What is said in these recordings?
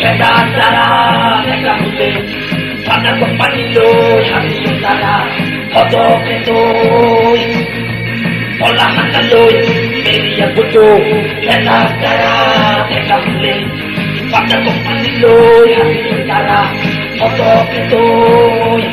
Tara, teka huli, sana kong paniloy, hangin tara, kodok ito'y, olahan na loy, meriya buto, tara, teka huli, sana kong paniloy, hangin tara, kodok ito'y.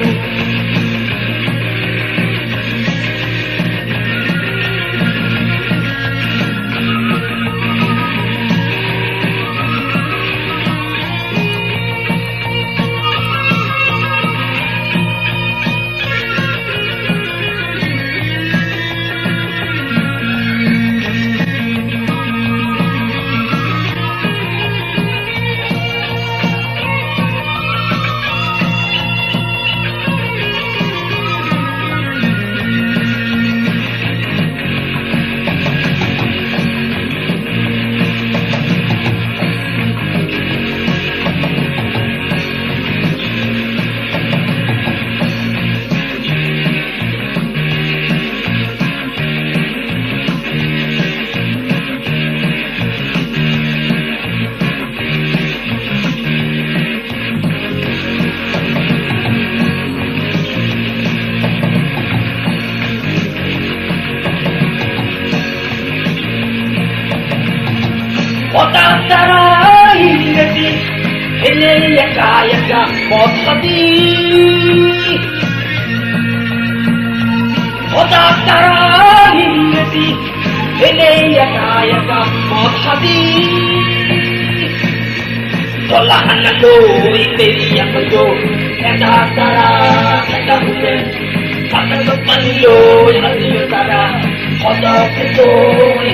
Tara, hindi Eleyaka Motsati Tara, hindi Eleyaka Motsati Tolahan na loy, beriyak ko Tara, teka huli Patagod maniloy, hangin tara Kodok ito'y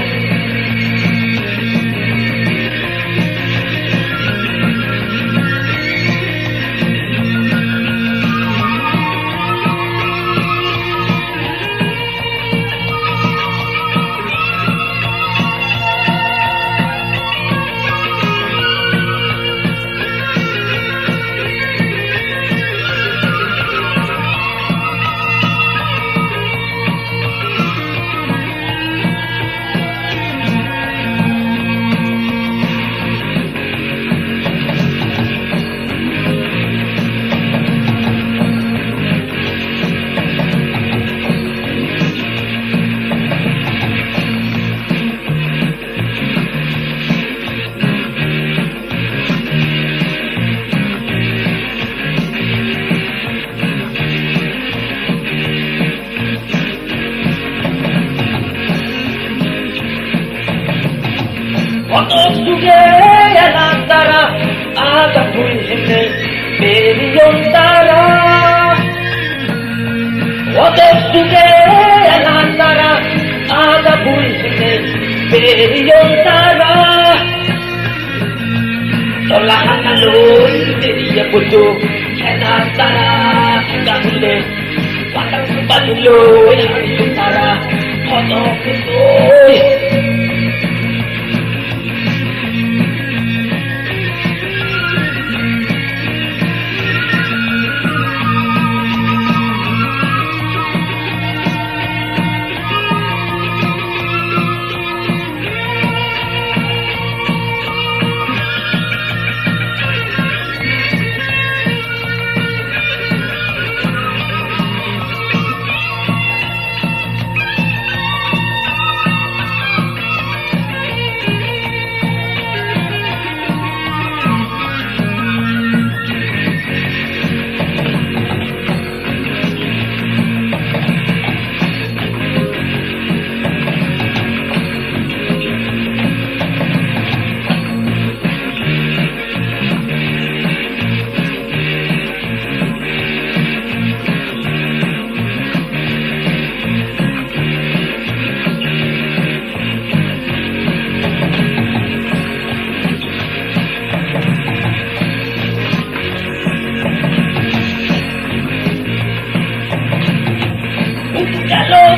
Tara, aga pulhine, beriyon tara. Otos tuge, tara, aga pulhine, beriyon tara. Tolahan na loy, beriya puto, tara, aga huli, patang paniloy, hangin tara, kodok ito'y.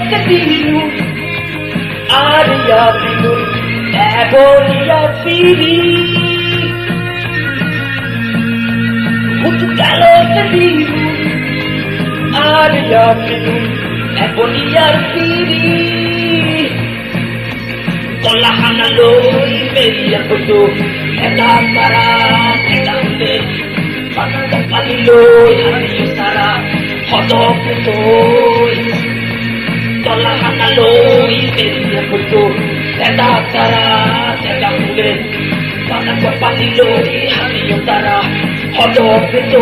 Katilu, Arya Bilu, Ebolia Piri. Untuk kalau katilu, Arya Bilu, Ebolia Piri. Tolahan na loy, beriyak ko Tara, teka হারিয়ে তারা হতপ্রেত তলা হানালো বেরিয়ে পড়তো সেটা তারা সেটা ফুলে পানা কপালিল হারিয়ে তারা হতপ্রেত